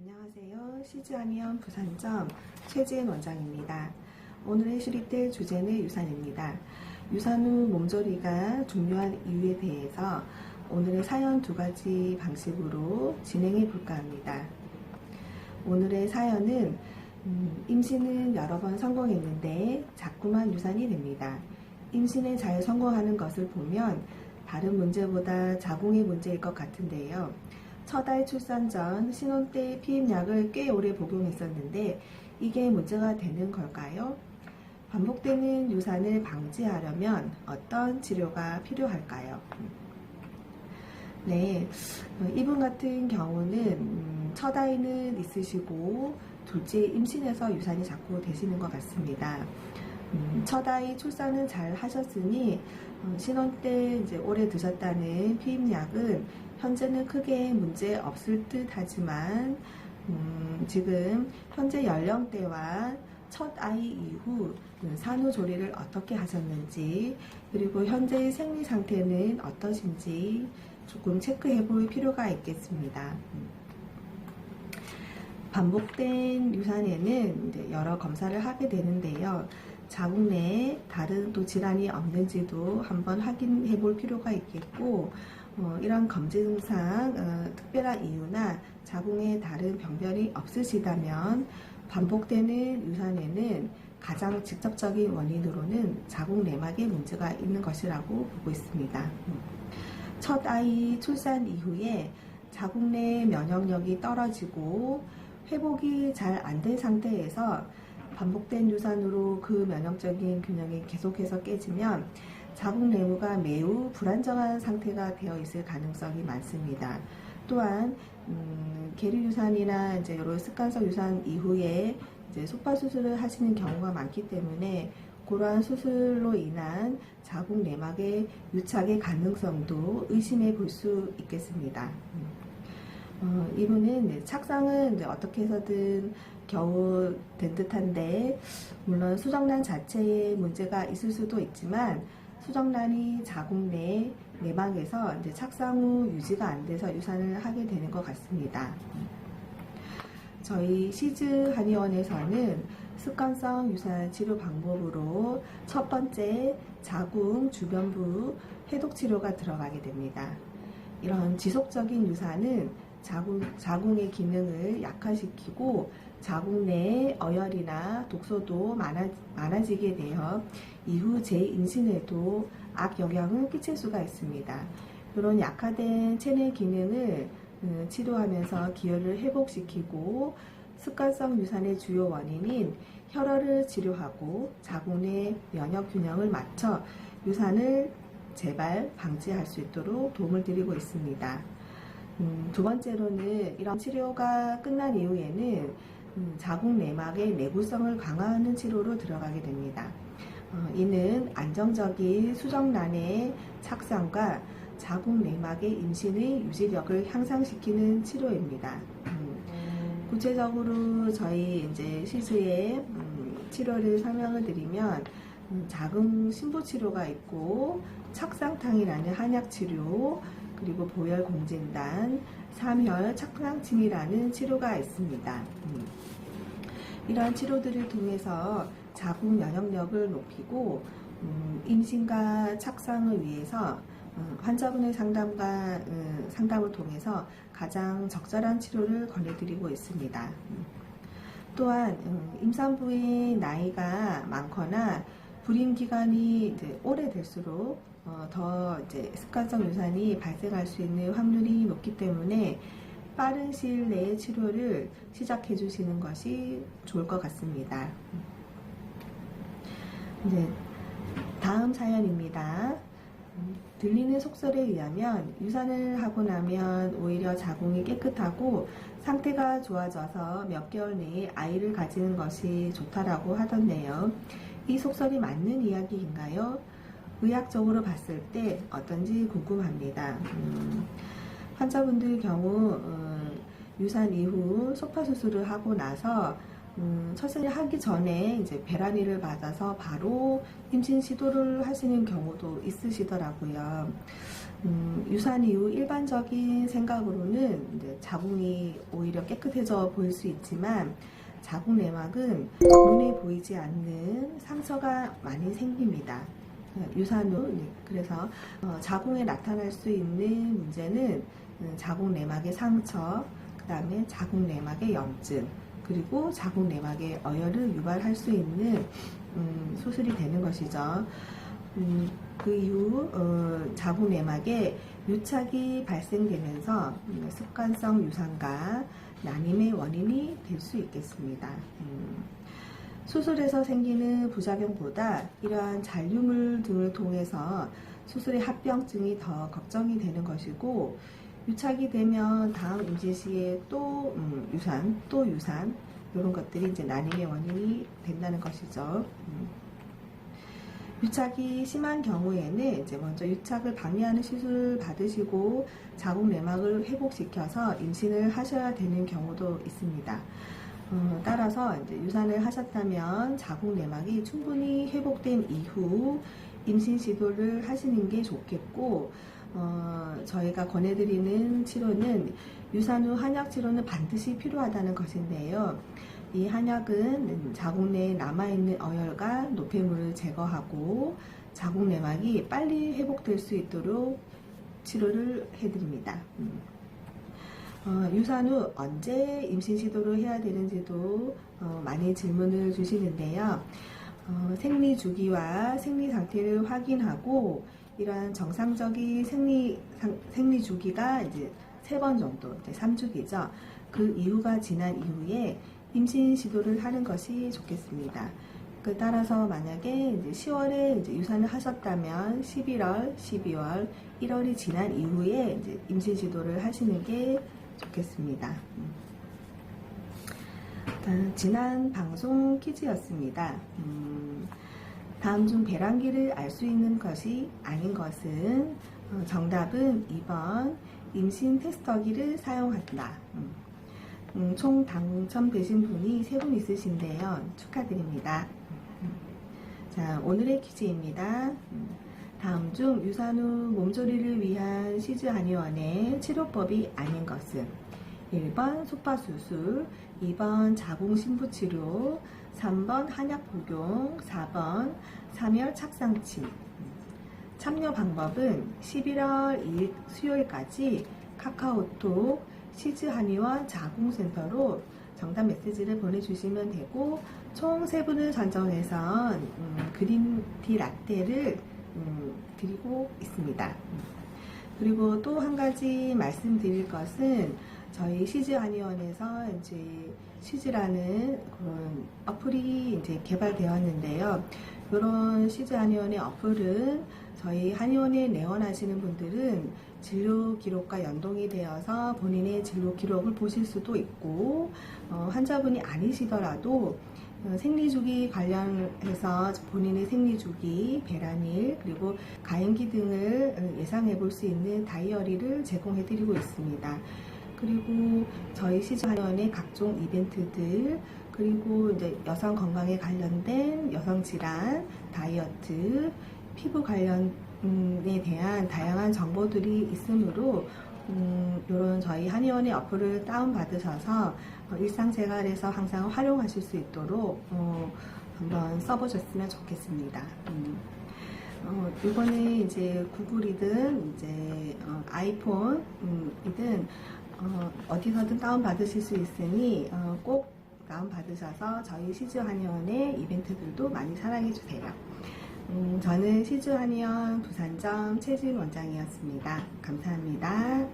안녕하세요. CG아미언 부산점 최지은 원장입니다. 오늘의 실입될 주제는 유산입니다. 유산 후 몸조리가 중요한 이유에 대해서 오늘의 사연 두 가지 방식으로 진행해 볼까 합니다. 오늘의 사연은 임신은 여러 번 성공했는데 자꾸만 유산이 됩니다. 임신에 잘 성공하는 것을 보면 다른 문제보다 자궁의 문제일 것 같은데요. 첫 아이 출산 전 신혼 때 피임약을 꽤 오래 복용했었는데 이게 문제가 되는 걸까요? 반복되는 유산을 방지하려면 어떤 치료가 필요할까요? 네, 이분 같은 경우는 첫 아이는 있으시고 둘째 임신해서 유산이 자꾸 되시는 것 같습니다. 첫 아이 출산은 잘 하셨으니 신혼 때 이제 오래 드셨다는 피임약은 현재는 크게 문제 없을 듯 하지만 지금 현재 연령대와 첫 아이 이후 산후조리를 어떻게 하셨는지 그리고 현재의 생리 상태는 어떠신지 조금 체크해 볼 필요가 있겠습니다. 반복된 유산에는 이제 여러 검사를 하게 되는데요. 자궁 내에 다른 또 질환이 없는지도 한번 확인해 볼 필요가 있겠고 이런 검증상 특별한 이유나 자궁에 다른 병변이 없으시다면 반복되는 유산에는 가장 직접적인 원인으로는 자궁 내막에 문제가 있는 것이라고 보고 있습니다. 첫 아이 출산 이후에 자궁 내 면역력이 떨어지고 회복이 잘 안 된 상태에서 반복된 유산으로 그 면역적인 균형이 계속해서 깨지면 자궁 내부가 매우 불안정한 상태가 되어 있을 가능성이 많습니다. 또한 계류 유산이나 이제 이런 습관성 유산 이후에 이제 속바 수술을 하시는 경우가 많기 때문에 그러한 수술로 인한 자궁 내막의 유착의 가능성도 의심해 볼 수 있겠습니다. 이분은 착상은 이제 어떻게 해서든 겨우 된 듯한데 물론 수정란 자체에 문제가 있을 수도 있지만 수정란이 자궁 내 내막에서 이제 착상 후 유지가 안 돼서 유산을 하게 되는 것 같습니다. 저희 시즈 한의원에서는 습관성 유산 치료 방법으로 첫 번째 자궁 주변부 해독 치료가 들어가게 됩니다. 이런 지속적인 유산은 자궁의 기능을 약화시키고 자궁 내에 어혈이나 독소도 많아지게 되어 이후 재임신에도 악영향을 끼칠 수가 있습니다. 이런 약화된 체내 기능을 치료하면서 기혈을 회복시키고 습관성 유산의 주요 원인인 혈혈을 치료하고 자궁 내 면역 균형을 맞춰 유산을 재발 방지할 수 있도록 도움을 드리고 있습니다. 두 번째로는 이런 치료가 끝난 이후에는 자궁 내막의 내구성을 강화하는 치료로 들어가게 됩니다. 이는 안정적인 수정란의 착상과 자궁 내막의 임신의 유지력을 향상시키는 치료입니다. 구체적으로 저희 이제 시즈의 치료를 설명을 드리면 자궁 신부 치료가 있고 착상탕이라는 한약 치료 그리고 보혈 공진단, 삼혈 착상침이라는 치료가 있습니다. 이러한 치료들을 통해서 자궁 면역력을 높이고 임신과 착상을 위해서 환자분의 상담을 통해서 가장 적절한 치료를 권해드리고 있습니다. 또한 임산부의 나이가 많거나 불임 기간이 이제 오래될수록 더 이제 습관성 유산이 발생할 수 있는 확률이 높기 때문에 빠른 시일 내에 치료를 시작해 주시는 것이 좋을 것 같습니다. 네, 다음 사연입니다. 들리는 속설에 의하면 유산을 하고 나면 오히려 자궁이 깨끗하고 상태가 좋아져서 몇 개월 내에 아이를 가지는 것이 좋다라고 하던데요. 이 속설이 맞는 이야기인가요? 의학적으로 봤을 때 어떤지 궁금합니다. 환자분들 경우 유산 이후 소파 수술을 하고 나서 처신을 하기 전에 이제 배란위를 맞아서 바로 임신 시도를 하시는 경우도 있으시더라고요. 유산 이후 일반적인 생각으로는 이제 자궁이 오히려 깨끗해져 보일 수 있지만 자궁 내막은 눈에 보이지 않는 상처가 많이 생깁니다. 유산 후 그래서 자궁에 나타날 수 있는 문제는 자궁 내막의 상처, 그 다음에 자궁 내막의 염증, 그리고 자궁 내막의 어혈을 유발할 수 있는 수술이 되는 것이죠. 그 이후 자궁 내막에 유착이 발생되면서 습관성 유산과 난임의 원인이 될 수 있겠습니다. 수술에서 생기는 부작용보다 이러한 잔류물 등을 통해서 수술의 합병증이 더 걱정이 되는 것이고, 유착이 되면 다음 임신 시에 또 유산 이런 것들이 이제 난임의 원인이 된다는 것이죠. 유착이 심한 경우에는 이제 먼저 유착을 방해하는 시술 받으시고 자궁 내막을 회복시켜서 임신을 하셔야 되는 경우도 있습니다. 따라서 이제 유산을 하셨다면 자궁 내막이 충분히 회복된 이후 임신 시도를 하시는 게 좋겠고, 저희가 권해드리는 치료는 유산 후 한약 치료는 반드시 필요하다는 것인데요. 이 한약은 자궁 내에 남아있는 어혈과 노폐물을 제거하고 자궁 내막이 빨리 회복될 수 있도록 치료를 해드립니다. 유산 후 언제 임신 시도를 해야 되는지도 많이 질문을 주시는데요. 생리 주기와 생리 상태를 확인하고 이러한 정상적인 생리 주기가 이제 3번 정도, 이제 3주기죠. 그 이후가 지난 이후에 임신 시도를 하는 것이 좋겠습니다. 따라서 만약에 이제 10월에 이제 유산을 하셨다면 11월, 12월, 1월이 지난 이후에 이제 임신 시도를 하시는 게 좋겠습니다. 지난 방송 퀴즈였습니다. 다음 중 배란기를 알 수 있는 것이 아닌 것은 정답은 2번 임신 테스터기를 사용한다. 총 당첨되신 분이 3분 있으신데요. 축하드립니다. 자, 오늘의 퀴즈입니다. 다음 중 유산 후 몸조리를 위한 시즈 한의원의 치료법이 아닌 것은 1번 속바수술, 2번 자궁 신부치료, 3번 한약 복용, 4번 삼열 착상침. 참여 방법은 11월 2일 수요일까지 카카오톡 시즈 한의원 자궁센터로 정답 메시지를 보내주시면 되고, 총 3분을 선정해서 그린티 라떼를 드리고 있습니다. 그리고 또 한 가지 말씀드릴 것은 저희 시즈 한의원에서 이제 시즈라는 그런 어플이 이제 개발되었는데요. 이런 시즈 한의원의 어플은 저희 한의원에 내원하시는 분들은 진료 기록과 연동이 되어서 본인의 진료 기록을 보실 수도 있고, 환자분이 아니시더라도 생리주기 관련해서 본인의 생리주기, 배란일, 그리고 가임기 등을 예상해 볼 수 있는 다이어리를 제공해 드리고 있습니다. 그리고 저희 시즈 한의원의 각종 이벤트들, 그리고 이제 여성 건강에 관련된 여성 질환, 다이어트, 피부 관련에 대한 다양한 정보들이 있으므로 이런 저희 한의원의 어플을 다운받으셔서 일상생활에서 항상 활용하실 수 있도록 한번 써보셨으면 좋겠습니다. 이번에 이제 구글이든 이제 아이폰이든 어디서든 다운받으실 수 있으니 꼭 다운받으셔서 저희 시즈 한의원의 이벤트들도 많이 사랑해주세요. 저는 시즈 한의원 부산점 최진 원장이었습니다. 감사합니다.